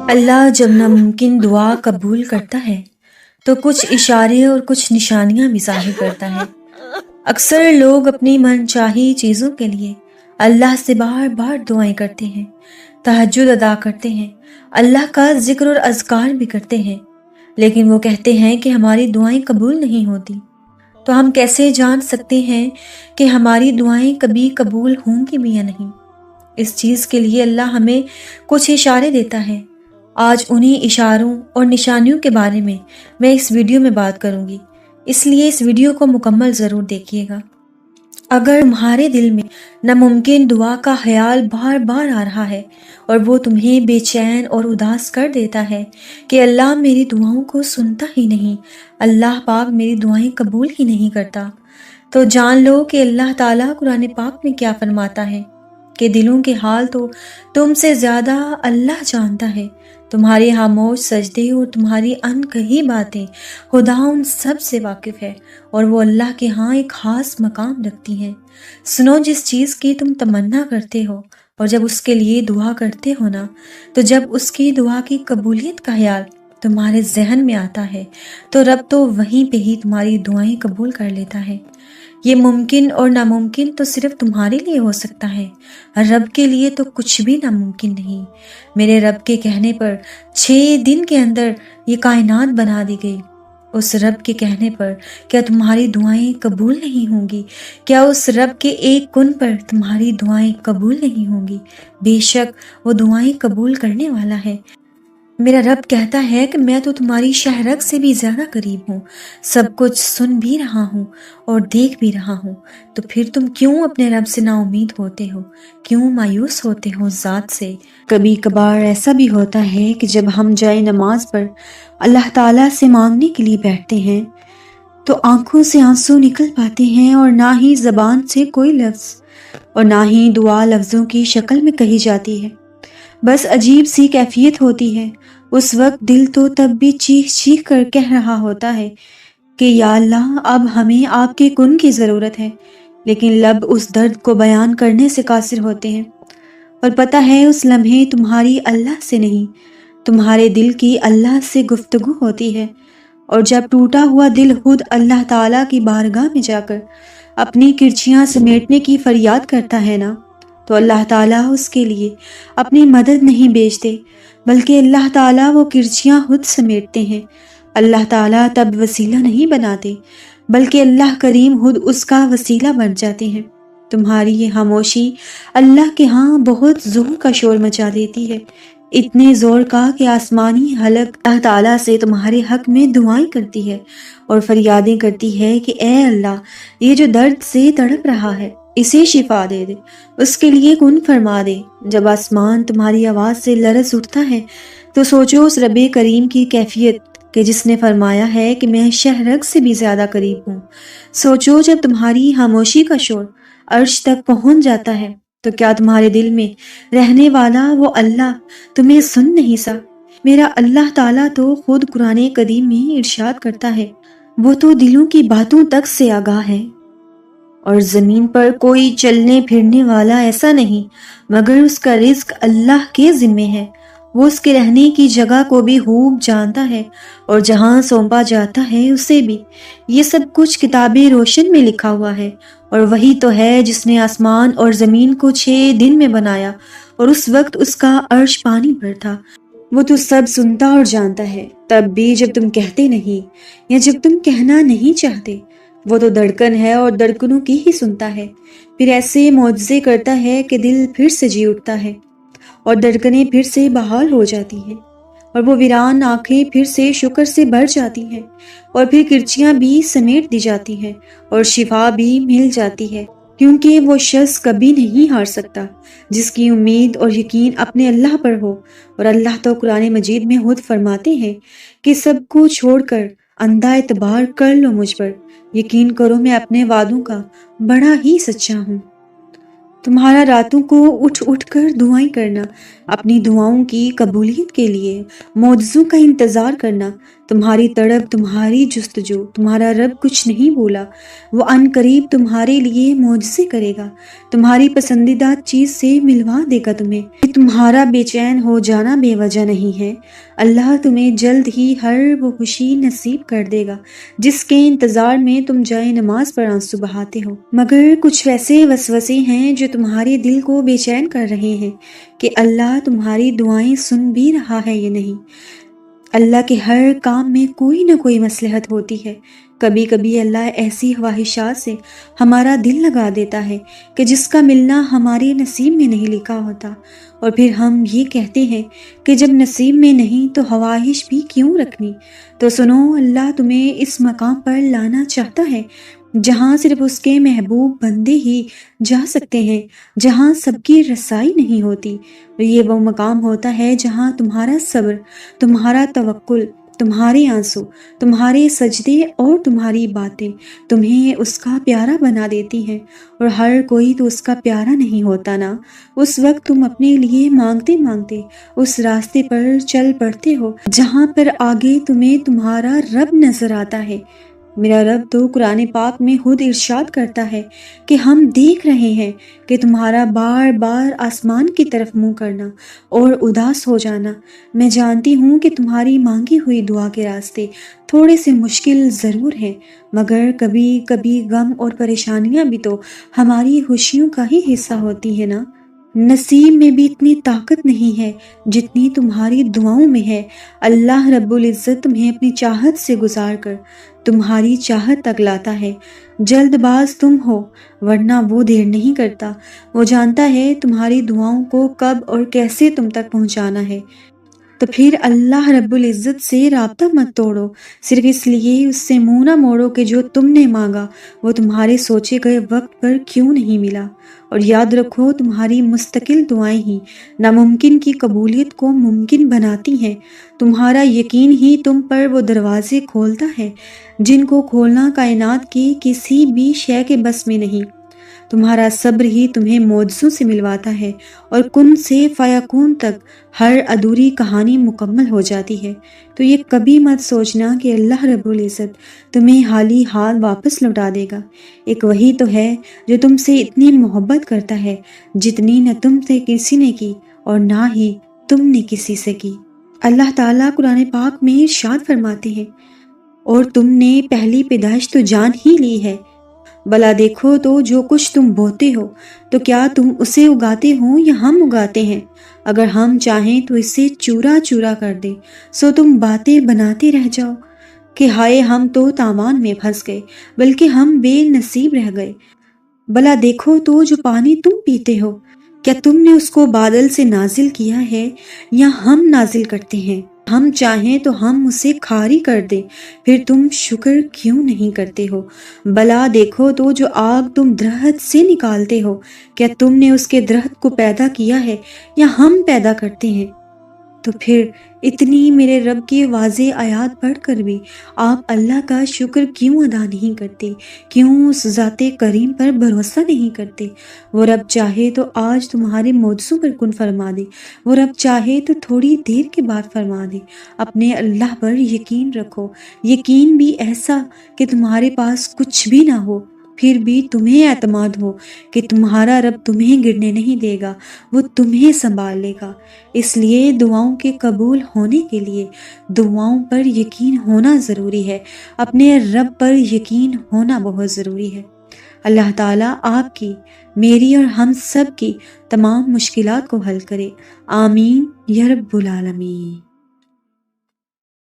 اللہ جب ناممکن دعا قبول کرتا ہے تو کچھ اشارے اور کچھ نشانیاں بھی ظاہر کرتا ہے۔ اکثر لوگ اپنی من چاہی چیزوں کے لیے اللہ سے بار بار دعائیں کرتے ہیں، تہجد ادا کرتے ہیں، اللہ کا ذکر اور اذکار بھی کرتے ہیں، لیکن وہ کہتے ہیں کہ ہماری دعائیں قبول نہیں ہوتی۔ تو ہم کیسے جان سکتے ہیں کہ ہماری دعائیں کبھی قبول ہوں گی بھی یا نہیں؟ اس چیز کے لیے اللہ ہمیں کچھ اشارے دیتا ہے۔ آج انہی اشاروں اور نشانیوں کے بارے میں اس ویڈیو میں بات کروں گی، اس لیے اس ویڈیو کو مکمل ضرور دیکھیے گا۔ اگر تمہارے دل میں ناممکن دعا کا خیال بار بار آ رہا ہے اور وہ تمہیں بے چین اور اداس کر دیتا ہے کہ اللہ میری دعاؤں کو سنتا ہی نہیں، اللہ پاک میری دعائیں قبول ہی نہیں کرتا، تو جان لو کہ اللہ تعالیٰ قرآن پاک میں کیا فرماتا ہے کہ دلوں کے حال تو تم سے زیادہ اللہ جانتا ہے۔ تمہاری خاموش سجدے اور تمہاری ان کہی باتیں خدا ان سب سے واقف ہے، اور وہ اللہ کے ہاں ایک خاص مقام رکھتی ہیں۔ سنو، جس چیز کی تم تمنا کرتے ہو اور جب اس کے لیے دعا کرتے ہو نا، تو جب اس کی دعا کی قبولیت کا خیال تمہارے ذہن میں آتا ہے تو رب تو وہیں پہ ہی تمہاری دعائیں قبول کر لیتا ہے۔ یہ ممکن اور ناممکن تو صرف تمہارے لیے ہو سکتا ہے، رب کے لیے تو کچھ بھی ناممکن نہیں۔ میرے رب کے کہنے پر 6 دن کے اندر یہ کائنات بنا دی گئی۔ اس رب کے کہنے پر کیا تمہاری دعائیں قبول نہیں ہوں گی؟ کیا اس رب کے ایک کن پر تمہاری دعائیں قبول نہیں ہوں گی؟ بے شک وہ دعائیں قبول کرنے والا ہے۔ میرا رب کہتا ہے کہ میں تو تمہاری شہرگ سے بھی زیادہ قریب ہوں، سب کچھ سن بھی رہا ہوں اور دیکھ بھی رہا ہوں۔ تو پھر تم کیوں اپنے رب سے نا امید ہوتے ہو؟ کیوں مایوس ہوتے ہو ذات سے؟ کبھی کبھار ایسا بھی ہوتا ہے کہ جب ہم جائے نماز پر اللہ تعالیٰ سے مانگنے کے لیے بیٹھتے ہیں تو آنکھوں سے آنسو نکل پاتے ہیں، اور نہ ہی زبان سے کوئی لفظ اور نہ ہی دعا لفظوں کی شکل میں کہی جاتی ہے، بس عجیب سی کیفیت ہوتی ہے۔ اس وقت دل تو تب بھی چیخ چیخ کر کہہ رہا ہوتا ہے کہ یا اللہ، اب ہمیں آپ کے کن کی ضرورت ہے، لیکن لب اس درد کو بیان کرنے سے قاصر ہوتے ہیں، اور پتہ ہے اس لمحے تمہاری اللہ سے نہیں، تمہارے دل کی اللہ سے گفتگو ہوتی ہے۔ اور جب ٹوٹا ہوا دل خود اللہ تعالیٰ کی بارگاہ میں جا کر اپنی کرچیاں سمیٹنے کی فریاد کرتا ہے نا، تو اللہ تعالیٰ اس کے لیے اپنی مدد نہیں بھیجتے، بلکہ اللہ تعالیٰ وہ کرچیاں خود سمیٹتے ہیں۔ اللہ تعالیٰ تب وسیلہ نہیں بناتے، بلکہ اللہ کریم خود اس کا وسیلہ بن جاتے ہیں۔ تمہاری یہ خاموشی اللہ کے ہاں بہت زور کا شور مچا دیتی ہے، اتنے زور کا کہ آسمانی حلق اللہ تعالیٰ سے تمہارے حق میں دعائیں کرتی ہے اور فریادیں کرتی ہے کہ اے اللہ، یہ جو درد سے تڑپ رہا ہے اسے شفا دے دے، اس کے لیے کن فرما دے۔ جب آسمان تمہاری آواز سے لرز اٹھتا ہے تو سوچو اس رب کریم کی کیفیت کہ جس نے فرمایا ہے کہ میں شہرگ سے بھی زیادہ قریب ہوں۔ سوچو جب تمہاری خاموشی کا شور عرش تک پہنچ جاتا ہے تو کیا تمہارے دل میں رہنے والا وہ اللہ تمہیں سن نہیں سا؟ میرا اللہ تعالیٰ تو خود قرآن قدیم میں ارشاد کرتا ہے، وہ تو دلوں کی باتوں تک سے آگاہ ہے، اور زمین پر کوئی چلنے پھرنے والا ایسا نہیں مگر اس کا رزق اللہ کے ذمے ہے۔ وہ اس کے رہنے کی جگہ کو بھی خوب جانتا ہے اور جہاں سونپا جاتا ہے اسے بھی۔ یہ سب کچھ کتاب روشن میں لکھا ہوا ہے، اور وہی تو ہے جس نے آسمان اور زمین کو 6 دن میں بنایا، اور اس وقت اس کا عرش پانی پر تھا۔ وہ تو سب سنتا اور جانتا ہے، تب بھی جب تم کہتے نہیں یا جب تم کہنا نہیں چاہتے، وہ تو دھڑکن ہے اور دھڑکنوں کی ہی سنتا ہے۔ پھر ایسے معجزے کرتا ہے کہ دل پھر سے جی اٹھتا ہے اور دھڑکنیں پھر سے بحال ہو جاتی ہیں، اور وہ ویران آنکھیں پھر سے شکر سے بھر جاتی ہیں، اور پھر کرچیاں بھی سمیٹ دی جاتی ہیں اور شفا بھی مل جاتی ہے، کیونکہ وہ شخص کبھی نہیں ہار سکتا جس کی امید اور یقین اپنے اللہ پر ہو۔ اور اللہ تو قرآن مجید میں خود فرماتے ہیں کہ سب کو چھوڑ کر اندھا اعتبار کر لو مجھ پر، یقین کرو میں اپنے وعدوں کا بڑا ہی سچا ہوں۔ تمہارا راتوں کو اٹھ اٹھ کر دعائیں کرنا، اپنی دعاؤں کی قبولیت کے لیے معجزوں کا انتظار کرنا، تمہاری تڑپ، تمہاری جستجو، تمہارا رب کچھ نہیں بولا، وہ ان قریب تمہارے لیے معجزے کرے گا، تمہاری پسندیدہ چیز سے ملوا دے گا تمہیں۔ تمہارا بے چین ہو جانا بے وجہ نہیں ہے، اللہ تمہیں جلد ہی ہر وہ خوشی نصیب کر دے گا جس کے انتظار میں تم جائے نماز پر آنسو بہاتے ہو۔ مگر کچھ ویسے وسوسے ہیں جو تمہارے دل کو بے چین کر رہے ہیں کہ اللہ تمہاری دعائیں سن بھی رہا ہے یا نہیں۔ اللہ کے ہر کام میں کوئی نہ کوئی مصلحت ہوتی ہے۔ کبھی کبھی اللہ ایسی خواہشات سے ہمارا دل لگا دیتا ہے کہ جس کا ملنا ہمارے نصیب میں نہیں لکھا ہوتا، اور پھر ہم یہ کہتے ہیں کہ جب نصیب میں نہیں تو خواہش بھی کیوں رکھنی۔ تو سنو، اللہ تمہیں اس مقام پر لانا چاہتا ہے جہاں صرف اس کے محبوب بندے ہی جا سکتے ہیں، جہاں سب کی رسائی نہیں ہوتی۔ یہ وہ مقام ہوتا ہے جہاں تمہارا صبر، تمہارا توکل، تمہارے آنسو، تمہارے سجدے اور تمہاری باتیں تمہیں اس کا پیارا بنا دیتی ہیں، اور ہر کوئی تو اس کا پیارا نہیں ہوتا نا۔ اس وقت تم اپنے لیے مانگتے مانگتے اس راستے پر چل پڑتے ہو جہاں پر آگے تمہیں تمہارا رب نظر آتا ہے۔ میرا رب تو قرآن پاک میں خود ارشاد کرتا ہے کہ ہم دیکھ رہے ہیں کہ تمہارا بار بار آسمان کی طرف منہ کرنا اور اداس ہو جانا۔ میں جانتی ہوں کہ تمہاری مانگی ہوئی دعا کے راستے تھوڑے سے مشکل ضرور ہیں، مگر کبھی کبھی غم اور پریشانیاں بھی تو ہماری خوشیوں کا ہی حصہ ہوتی ہیں نا۔ نصیب میں بھی اتنی طاقت نہیں ہے جتنی تمہاری دعاؤں میں ہے۔ اللہ رب العزت تمہیں اپنی چاہت سے گزار کر تمہاری چاہت تک لاتا ہے۔ جلد باز تم ہو، ورنہ وہ دیر نہیں کرتا۔ وہ جانتا ہے تمہاری دعاؤں کو کب اور کیسے تم تک پہنچانا ہے۔ تو پھر اللہ رب العزت سے رابطہ مت توڑو، صرف اس لیے اس سے منہ نہ موڑو کہ جو تم نے مانگا وہ تمہارے سوچے گئے وقت پر کیوں نہیں ملا۔ اور یاد رکھو، تمہاری مستقل دعائیں ہی ناممکن کی قبولیت کو ممکن بناتی ہیں۔ تمہارا یقین ہی تم پر وہ دروازے کھولتا ہے جن کو کھولنا کائنات کی کسی بھی شے کے بس میں نہیں۔ تمہارا صبر ہی تمہیں معجزوں سے ملواتا ہے، اور کن سے فیکون تک ہر ادھوری کہانی مکمل ہو جاتی ہے۔ تو یہ کبھی مت سوچنا کہ اللہ رب العزت تمہیں حالی حال واپس لوٹا دے گا۔ ایک وہی تو ہے جو تم سے اتنی محبت کرتا ہے جتنی نہ تم سے کسی نے کی اور نہ ہی تم نے کسی سے کی۔ اللہ تعالیٰ قرآن پاک میں ارشاد فرماتے ہیں، اور تم نے پہلی پیدائش تو جان ہی لی ہے، بھلا دیکھو تو جو کچھ تم بوتے ہو تو کیا تم اسے اگاتے ہو یا ہم اگاتے ہیں؟ اگر ہم چاہیں تو اسے چورا چورا کر دیں، سو تم باتیں بناتے رہ جاؤ کہ ہائے ہم تو تاوان میں پھنس گئے، بلکہ ہم بے نصیب رہ گئے۔ بھلا دیکھو تو جو پانی تم پیتے ہو، کیا تم نے اس کو بادل سے نازل کیا ہے یا ہم نازل کرتے ہیں؟ ہم چاہیں تو ہم اسے کھاری کر دیں، پھر تم شکر کیوں نہیں کرتے ہو؟ بھلا دیکھو تو جو آگ تم درخت سے نکالتے ہو، کیا تم نے اس کے درخت کو پیدا کیا ہے یا ہم پیدا کرتے ہیں؟ تو پھر اتنی میرے رب کی واضح آیات پڑھ کر بھی آپ اللہ کا شکر کیوں ادا نہیں کرتے؟ کیوں اس ذات کریم پر بھروسہ نہیں کرتے؟ وہ رب چاہے تو آج تمہارے معجزوں پر کن فرما دے، وہ رب چاہے تو تھوڑی دیر کے بعد فرما دے۔ اپنے اللہ پر یقین رکھو، یقین بھی ایسا کہ تمہارے پاس کچھ بھی نہ ہو پھر بھی تمہیں اعتماد ہو کہ تمہارا رب تمہیں گرنے نہیں دے گا، وہ تمہیں سنبھال لے گا۔ اس لیے دعاؤں کے قبول ہونے کے لیے دعاؤں پر یقین ہونا ضروری ہے، اپنے رب پر یقین ہونا بہت ضروری ہے۔ اللہ تعالیٰ آپ کی، میری اور ہم سب کی تمام مشکلات کو حل کرے، آمین یا رب العالمین۔